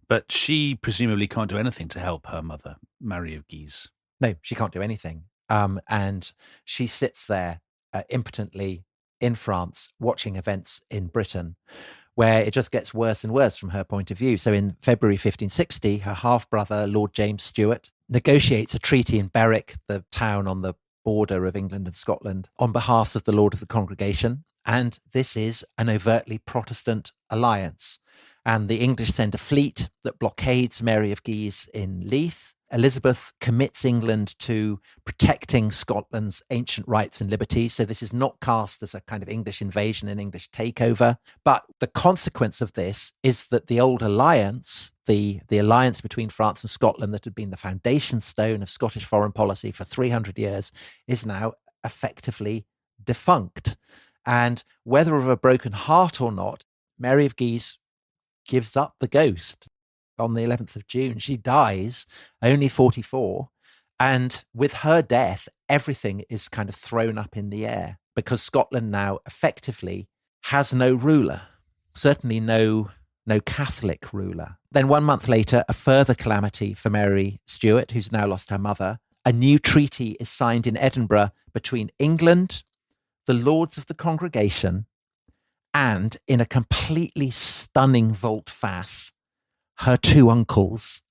but she presumably can't do anything to help her mother, Mary of Guise. No, she can't do anything. And she sits there impotently in France, watching events in Britain, where it just gets worse and worse from her point of view. So in February 1560, her half-brother, Lord James Stuart, negotiates a treaty in Berwick, the town on the border of England and Scotland, on behalf of the Lord of the Congregation. And this is an overtly Protestant alliance. And the English send a fleet that blockades Mary of Guise in Leith. Elizabeth commits England to protecting Scotland's ancient rights and liberties. So this is not cast as a kind of English invasion and English takeover. But the consequence of this is that the old alliance, the alliance between France and Scotland that had been the foundation stone of Scottish foreign policy for 300 years, is now effectively defunct. And whether of a broken heart or not, Mary of Guise gives up the ghost. On the 11th of June, she dies, only 44. And with her death, everything is kind of thrown up in the air because Scotland now effectively has no ruler, certainly no Catholic ruler. Then 1 month later, a further calamity for Mary Stuart, who's now lost her mother. A new treaty is signed in Edinburgh between England, the Lords of the Congregation, and in a completely stunning volte-face, her two uncles,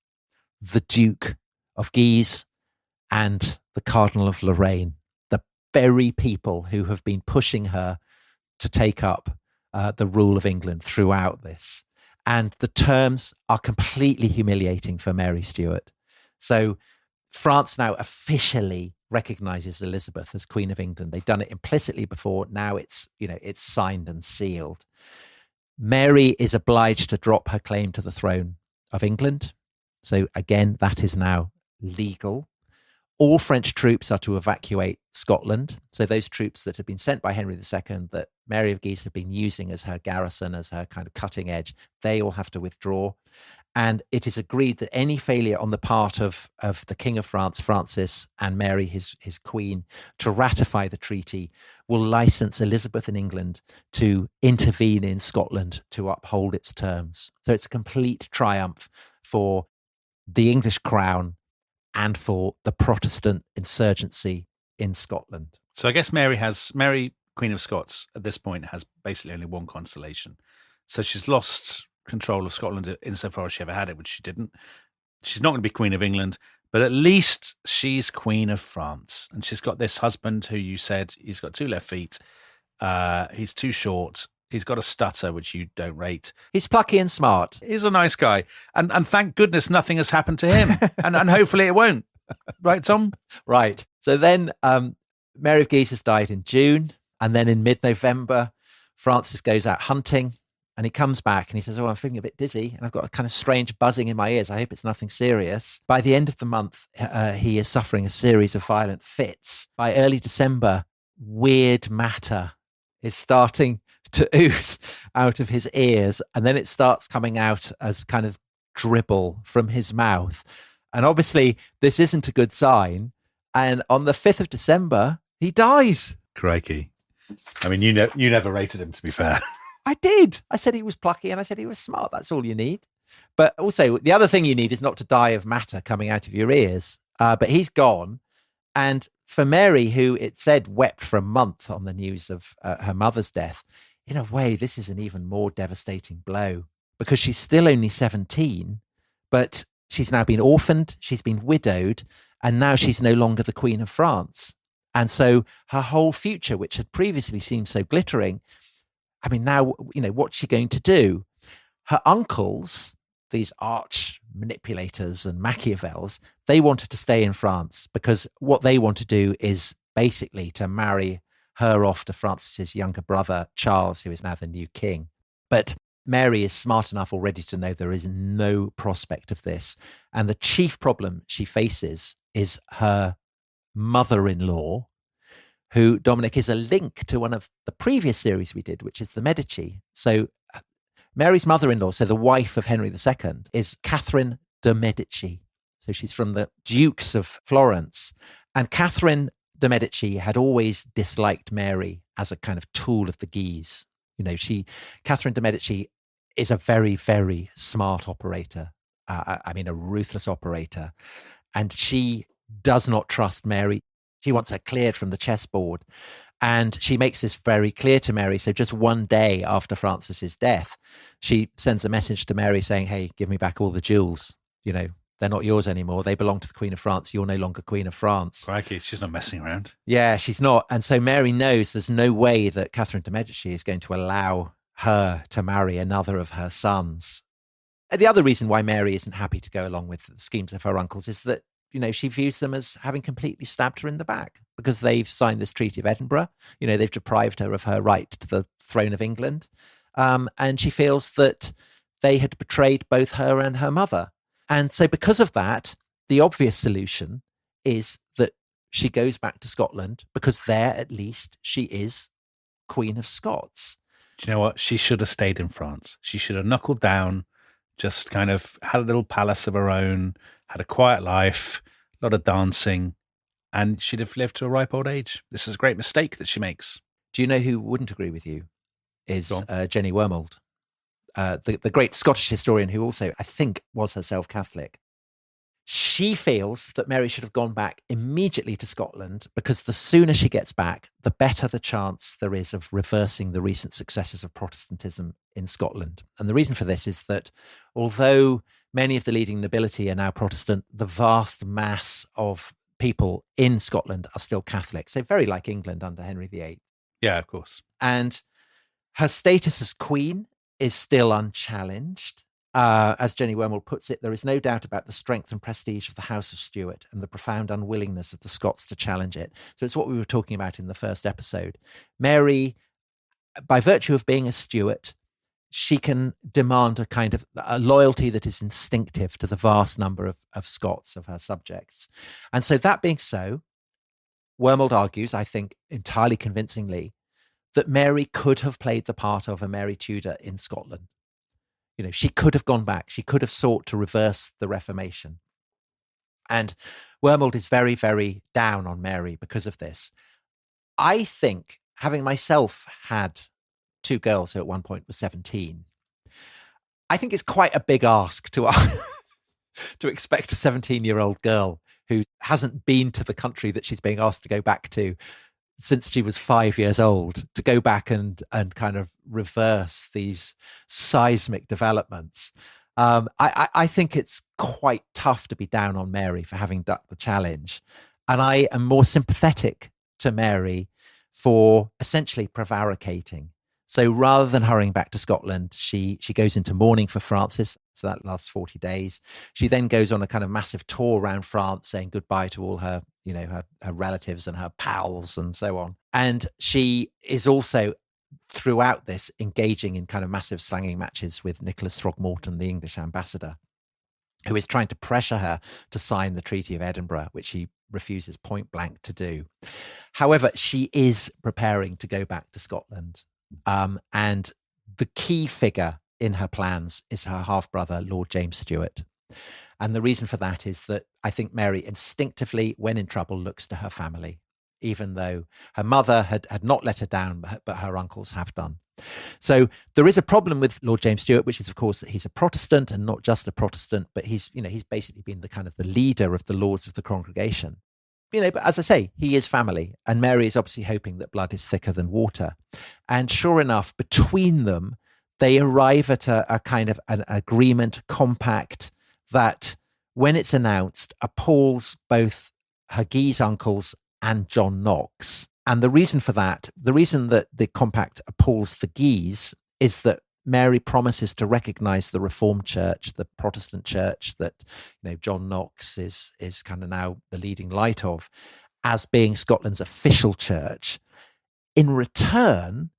the Duke of Guise and the Cardinal of Lorraine, the very people who have been pushing her to take up the rule of England throughout this. And the terms are completely humiliating for Mary Stuart. So France now officially recognizes Elizabeth as Queen of England. They've done it implicitly before. Now it's signed and sealed. Mary is obliged to drop her claim to the throne of England. So again, that is now legal. All French troops are to evacuate Scotland. So those troops that had been sent by Henry II that Mary of Guise had been using as her garrison, as her kind of cutting edge, they all have to withdraw. And it is agreed that any failure on the part of the King of France, Francis, and Mary, his queen, to ratify the treaty will license Elizabeth in England to intervene in Scotland to uphold its terms. So it's a complete triumph for the English crown and for the Protestant insurgency in Scotland. So I guess Mary Queen of Scots at this point has basically only one consolation. So she's lost control of Scotland insofar as she ever had it, which she didn't. She's not going to be Queen of England, but at least she's Queen of France. And she's got this husband who you said he's got 2 left feet. He's too short. He's got a stutter, which you don't rate. He's plucky and smart. He's a nice guy. And thank goodness nothing has happened to him. and hopefully it won't. Right, Tom? Right. So then Mary of Guise has died in June. And then in mid-November, Francis goes out hunting. And he comes back and he says, oh, I'm feeling a bit dizzy and I've got a kind of strange buzzing in my ears. I hope it's nothing serious. By the end of the month, he is suffering a series of violent fits. By early December, weird matter is starting to ooze out of his ears. And then it starts coming out as kind of dribble from his mouth. And obviously, this isn't a good sign. And on the 5th of December, he dies. Crikey. I mean, you never rated him, to be fair. I did. I said he was plucky and I said he was smart. That's all you need. But also, the other thing you need is not to die of matter coming out of your ears. But he's gone. And for Mary, who it said wept for a month on the news of her mother's death, in a way, this is an even more devastating blow because she's still only 17, but she's now been orphaned, she's been widowed, and now she's no longer the Queen of France. And so her whole future, which had previously seemed so glittering, I mean, now, what's she going to do? Her uncles, these arch manipulators and Machiavels, they wanted to stay in France because what they want to do is basically to marry her off to Francis's younger brother, Charles, who is now the new king. But Mary is smart enough already to know there is no prospect of this. And the chief problem she faces is her mother-in-law, who, Dominic, is a link to one of the previous series we did, which is the Medici. So Mary's mother-in-law, so the wife of Henry II, is Catherine de' Medici. So she's from the Dukes of Florence. And Catherine de' Medici had always disliked Mary as a kind of tool of the Guise. Catherine de' Medici is a very, very smart operator. A ruthless operator. And she does not trust Mary. She wants her cleared from the chessboard. And she makes this very clear to Mary. So just one day after Francis's death, she sends a message to Mary saying, hey, give me back all the jewels. They're not yours anymore. They belong to the Queen of France. You're no longer Queen of France. Crikey, she's not messing around. Yeah, she's not. And so Mary knows there's no way that Catherine de' Medici is going to allow her to marry another of her sons. And the other reason why Mary isn't happy to go along with the schemes of her uncles is that she views them as having completely stabbed her in the back because they've signed this Treaty of Edinburgh. They've deprived her of her right to the throne of England. And she feels that they had betrayed both her and her mother. And so because of that, the obvious solution is that she goes back to Scotland because there, at least, she is Queen of Scots. Do you know what? She should have stayed in France. She should have knuckled down, just kind of had a little palace of her own, had a quiet life, a lot of dancing, and she'd have lived to a ripe old age. This is a great mistake that she makes. Do you know who wouldn't agree with you? Is Jenny Wormold, the great Scottish historian who also, I think, was herself Catholic. She feels that Mary should have gone back immediately to Scotland because the sooner she gets back, the better the chance there is of reversing the recent successes of Protestantism in Scotland. And the reason for this is that although many of the leading nobility are now Protestant, the vast mass of people in Scotland are still Catholic. So very like England under Henry VIII. Yeah, of course. And her status as queen is still unchallenged. As Jenny Wormold puts it, there is no doubt about the strength and prestige of the House of Stuart and the profound unwillingness of the Scots to challenge it. So it's what we were talking about in the first episode. Mary, by virtue of being a Stuart, she can demand a kind of a loyalty that is instinctive to the vast number of Scots, of her subjects. And so that being so, Wormald argues, I think entirely convincingly, that Mary could have played the part of a Mary Tudor in Scotland. You know, she could have gone back. She could have sought to reverse the Reformation. And Wormald is very, very down on Mary because of this. I think, having myself had two girls who at one point were 17, I think it's quite a big ask to to expect a 17-year-old girl who hasn't been to the country that she's being asked to go back to since she was 5 years old to go back and kind of reverse these seismic developments. I think it's quite tough to be down on Mary for having ducked the challenge. And I am more sympathetic to Mary for essentially prevaricating. So rather than hurrying back to Scotland, she goes into mourning for Francis. So that lasts 40 days. She then goes on a kind of massive tour around France saying goodbye to all her, you know, her relatives and her pals and so on. And she is also throughout this engaging in kind of massive slanging matches with Nicholas Throgmorton, the English ambassador, who is trying to pressure her to sign the Treaty of Edinburgh, which she refuses point blank to do. However, she is preparing to go back to Scotland. And the key figure in her plans is her half-brother, Lord James Stuart. And the reason for that is that I think Mary instinctively, when in trouble, looks to her family, even though her mother had not let her down, but her uncles have done. So there is a problem with Lord James Stuart, which is, of course, that he's a Protestant, and not just a Protestant, but he's basically been the kind of the leader of the Lords of the Congregation. But as I say, he is family, and Mary is obviously hoping that blood is thicker than water. And sure enough, between them, they arrive at a kind of an agreement, compact, that, when it's announced, appalls both her Guise uncles and John Knox. And the reason for that, the reason that the compact appalls the Guise, is that Mary promises to recognize the Reformed Church, the Protestant Church that, John Knox is kind of now the leading light of, as being Scotland's official church. In return,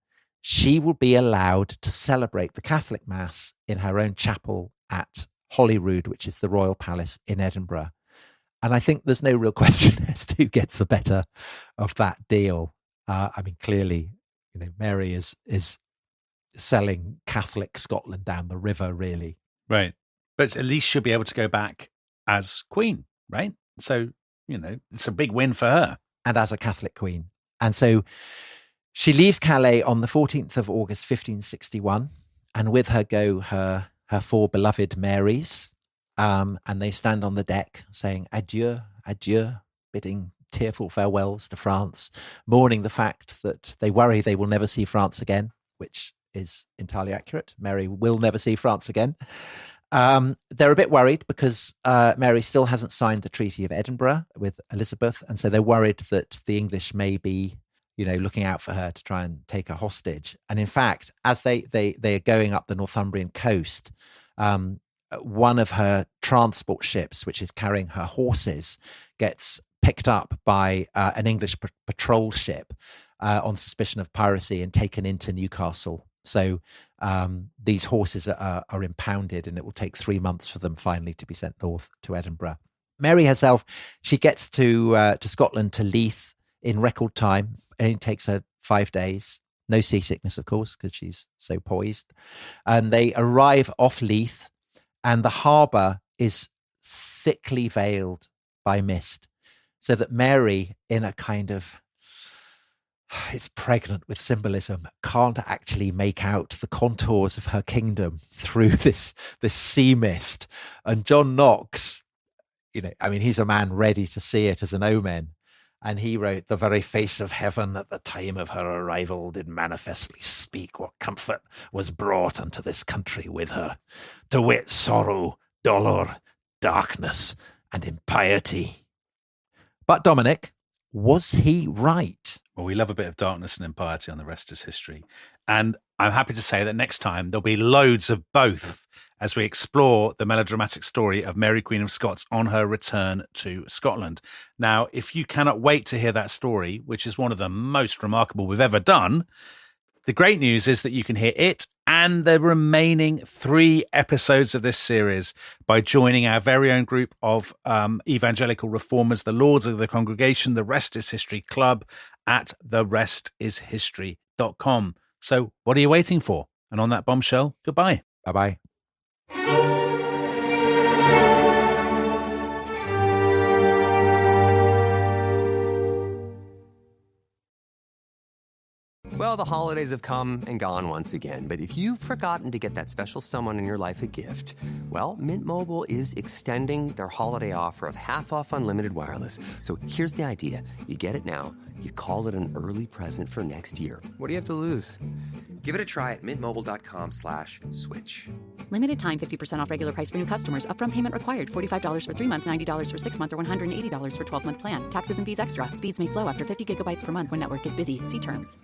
she will be allowed to celebrate the Catholic Mass in her own chapel at Holyrood, which is the Royal Palace in Edinburgh. And I think there's no real question as to who gets the better of that deal. Clearly, Mary is selling Catholic Scotland down the river, really. Right. But at least she'll be able to go back as queen, right? So, it's a big win for her. And as a Catholic queen. And so she leaves Calais on the 14th of August, 1561. And with her go her four beloved Marys. And they stand on the deck saying adieu, adieu, bidding tearful farewells to France, mourning the fact that they worry they will never see France again, which is entirely accurate. Mary will never see France again. They're a bit worried because Mary still hasn't signed the Treaty of Edinburgh with Elizabeth, and so they're worried that the English may be, looking out for her to try and take her hostage. And in fact, as they are going up the Northumbrian coast, one of her transport ships, which is carrying her horses, gets picked up by an English patrol ship on suspicion of piracy and taken into Newcastle. So these horses are impounded, and it will take 3 months for them finally to be sent north to Edinburgh. Mary herself, she gets to Scotland, to Leith, in record time. And it takes her 5 days. No seasickness, of course, because she's so poised. And they arrive off Leith, and the harbour is thickly veiled by mist, so that Mary, in a kind of, it's pregnant with symbolism, can't actually make out the contours of her kingdom through this sea mist. And John Knox, he's a man ready to see it as an omen. And he wrote, "The very face of heaven at the time of her arrival did manifestly speak what comfort was brought unto this country with her, to wit, sorrow, dolour, darkness, and impiety." But Dominic, was he right? Well, we love a bit of darkness and impiety on The Rest is History. And I'm happy to say that next time there'll be loads of both as we explore the melodramatic story of Mary Queen of Scots on her return to Scotland. Now, if you cannot wait to hear that story, which is one of the most remarkable we've ever done, The great news is that you can hear it and the remaining 3 episodes of this series by joining our very own group of evangelical reformers, the Lords of the Congregation, the Rest is History Club, at therestishistory.com. So what are you waiting for? And on that bombshell, goodbye. Bye-bye. Well, the holidays have come and gone once again, but if you've forgotten to get that special someone in your life a gift, well, Mint Mobile is extending their holiday offer of half off unlimited wireless. So here's the idea. You get it now, you call it an early present for next year. What do you have to lose? Give it a try at mintmobile.com/switch. Limited time 50% off regular price for new customers. Upfront payment required. $45 for 3 months, $90 for 6 months, or $180 for 12-month plan. Taxes and fees extra. Speeds may slow after 50 gigabytes per month when network is busy. See terms.